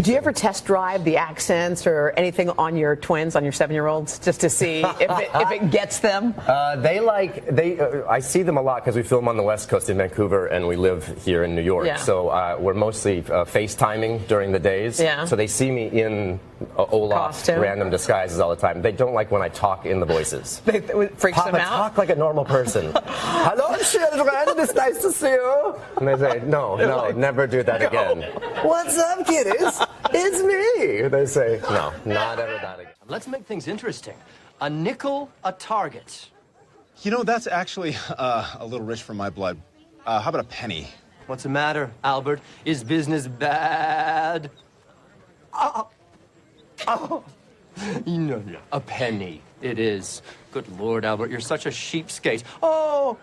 Do you ever test drive the accents or anything on your twins, on your 7-year-olds, just to see if it gets them? I see them a lot because we film on the West Coast in Vancouver and we live here in New York. Yeah. So we're mostly FaceTiming during the days. Yeah. So they see me in Olaf Costume. random disguises all the time. They don't like when I talk in the voices. It freaks Papa, them out. talk like a normal person. Hello, children. It's nice to see you. And they say, no, never do that again. What's up, kiddies? It's me. They say, no, not ever that again. Let's make things interesting. A nickel a target. You know, that's actually a little rich for my blood. How about a penny? What's the matter, Albert? Is business bad? Oh. No, a penny. It is. Good Lord, Albert, you're such a cheapskate. Oh.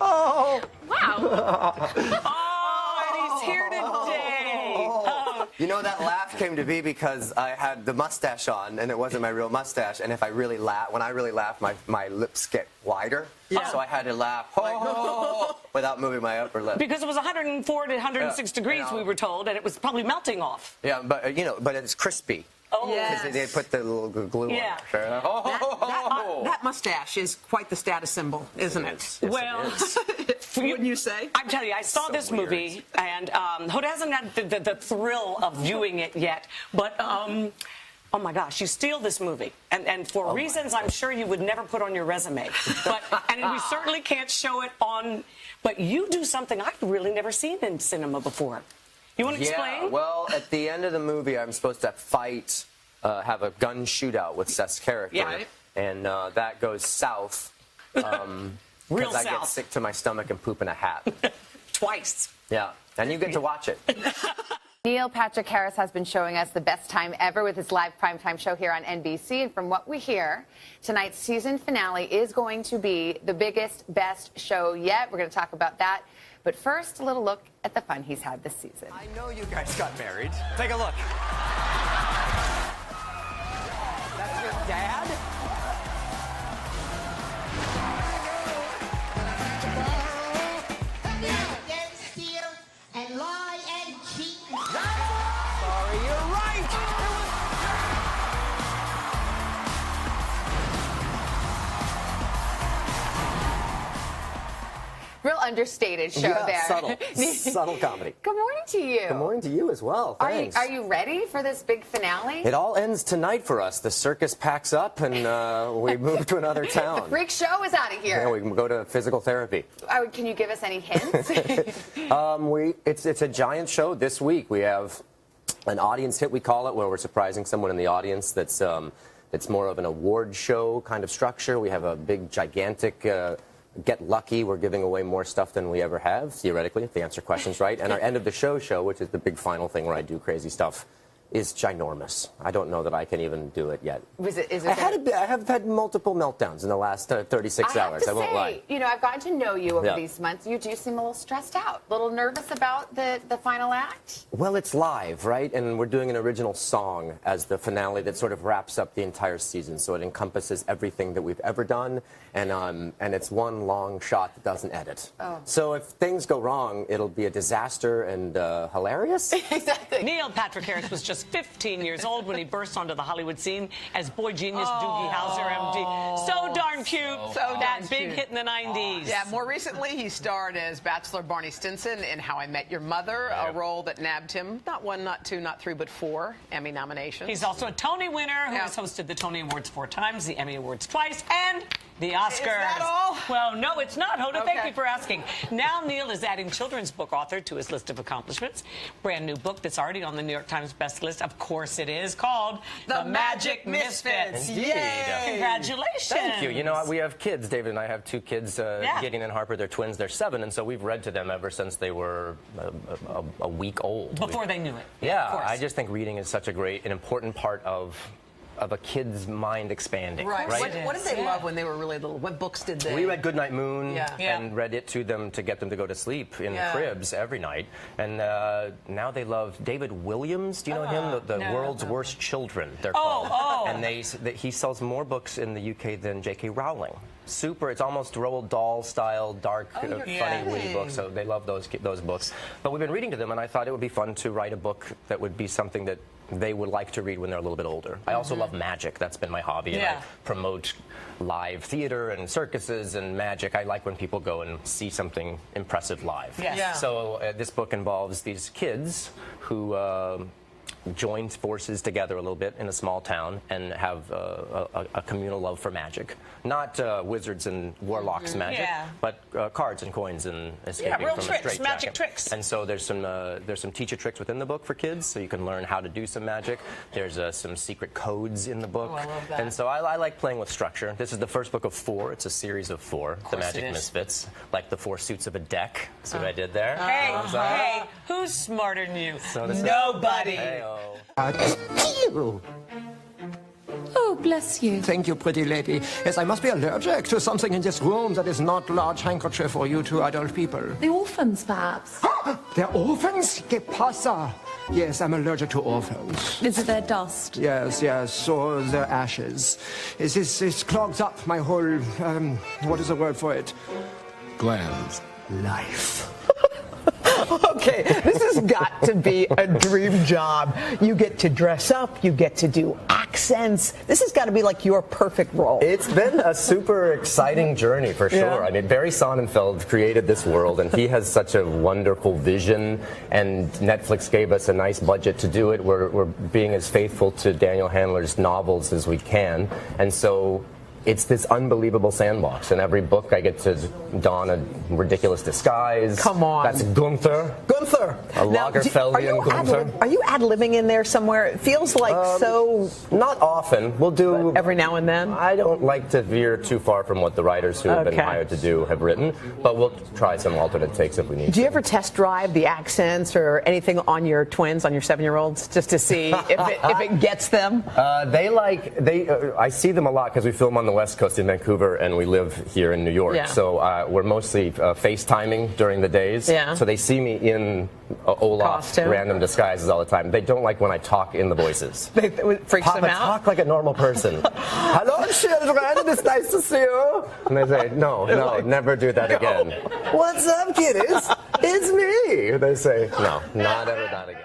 Wow. Oh, and he's here today. Oh. You know, that laugh came to be because I had the mustache on, and it wasn't my real mustache. And if I really laugh, when I really laugh, my lips get wider. Yeah. So I had to laugh without moving my upper lip. Because it was 104 to 106 degrees, we were told, and it was probably melting off. Yeah, but but it's crispy. Oh, because they put the little glue on. Yeah. Fair enough. That mustache is quite the status symbol, isn't it? Yes, well, it is. Wouldn't you say? I'm telling you, I saw this movie, and Hoda hasn't had the thrill of viewing it yet, but oh my gosh, you steal this movie, and for reasons I'm sure you would never put on your resume, and we certainly can't show it on, but you do something I've really never seen in cinema before. You want to explain? Yeah, well, at the end of the movie, I'm supposed to fight, have a gun shootout with Seth's character. Yeah. Right. And that goes south. Because I get sick to my stomach and poop in a hat. Twice. Yeah, and you get to watch it. Neil Patrick Harris has been showing us the best time ever with his live primetime show here on NBC. And from what we hear, tonight's season finale is going to be the biggest, best show yet. We're going to talk about that. But first, a little look at the fun he's had this season. I know you guys got married. Take a look. That's your dad? And lie and cheat. Sorry, you're right. Real understated show there. Subtle comedy. Good morning to you. Good morning to you as well. Thanks. Are you ready for this big finale? It all ends tonight for us. The circus packs up and we move to another town. Freak show is out of here. Yeah, we can go to physical therapy. Can you give us any hints? It's a giant show this week. We have an audience hit, we call it, where we're surprising someone in the audience. That's more of an award show kind of structure. We have a big, gigantic Get Lucky. We're giving away more stuff than we ever have, theoretically, if they answer questions right. And our end of the show, which is the big final thing where I do crazy stuff, is ginormous. I don't know that I can even do it yet. I have had multiple meltdowns in the last 36 hours. I won't lie. You know, I've gotten to know you over these months. You do seem a little stressed out, a little nervous about the final act. Well, it's live, right? And we're doing an original song as the finale that sort of wraps up the entire season. So it encompasses everything that we've ever done, and it's one long shot that doesn't edit. Oh. So if things go wrong, it'll be a disaster and hilarious. Exactly. Neil Patrick Harris was just 15 years old when he burst onto the Hollywood scene as boy genius Doogie Howser, MD. So darn cute. So that darn big cute. hit in the 90s. Yeah, more recently, he starred as Bachelor Barney Stinson in How I Met Your Mother, a role that nabbed him not 1, not 2, not 3, but 4 Emmy nominations. He's also a Tony winner who has hosted the Tony Awards 4 times, the Emmy Awards twice, and the Oscars. Is that all? Well, no, it's not, Hoda. Okay. Thank you for asking. Now Neil is adding children's book author to his list of accomplishments. Brand new book that's already on the New York Times best list. Of course it is, called The Magic Misfits. Indeed. Congratulations. Thank you. You know, we have kids. David and I have 2 kids, Gideon and Harper. They're twins. They're 7, and so we've read to them ever since they were a week old. Before they knew it. Yeah, I just think reading is such an important part of a kid's mind expanding. Right. Right. What did they love when they were really little? What books did they? We read Goodnight Moon Yeah. and read it to them to get them to go to sleep in cribs every night. And now they love David Williams. Do you know him? The World's Worst Children, they're called. And he sells more books in the UK than J.K. Rowling. Super, it's almost Roald Dahl style, dark, funny, witty books. So they love those books. But we've been reading to them, and I thought it would be fun to write a book that would be something that they would like to read when they're a little bit older. I also love magic. That's been my hobby. And I promote live theater and circuses and magic. I like when people go and see something impressive live. So this book involves these kids who joined forces together a little bit in a small town and have a communal love for magic. Not wizards and warlocks magic, but cards and coins and escaping real from tricks, a straight magic tricks. And so there's some teacher tricks within the book for kids, so you can learn how to do some magic. There's some secret codes in the book. Oh, I love that. And so I like playing with structure. This is the first book of 4. It's a series of 4, the Magic Misfits, like the 4 suits of a deck. See what I did there? Hey, who's smarter than you? So this Nobody. Oh, bless you. Thank you, pretty lady. Yes, I must be allergic to something in this room that is not large handkerchief for you 2 adult people. The orphans, perhaps. They're orphans? Que pasa? Yes, I'm allergic to orphans. Is it their dust? Yes, or their ashes. This clogs up my whole, what is the word for it? Glands. Life. Okay, this has got to be a dream job. You get to dress up, you get to do accents. This has got to be like your perfect role. It's been a super exciting journey for sure. I mean, Barry Sonnenfeld created this world, and he has such a wonderful vision, and Netflix gave us a nice budget to do it. We're being as faithful to Daniel Handler's novels as we can, and so it's this unbelievable sandbox. In every book, I get to don a ridiculous disguise. Come on. That's Gunther. Gunther. A Lagerfeldian Gunther. Are you ad-libbing in there somewhere? It feels like so... Not often. We'll do... Every now and then? I don't like to veer too far from what the writers who have been hired to do have written, but we'll try some alternate takes if we need to. Do you ever test drive the accents or anything on your twins, on your 7-year-olds, just to see if it gets them? I see them a lot because we film on the West Coast in Vancouver and we live here in New York. Yeah. So we're mostly FaceTiming during the days. Yeah. So they see me in Olaf's random disguises all the time. They don't like when I talk in the voices. It freaks Papa, them out? talk like a normal person. Hello, children. It's nice to see you. And they say, no, never do that again. What's up, kiddies? It's me. They say, no, not ever that again.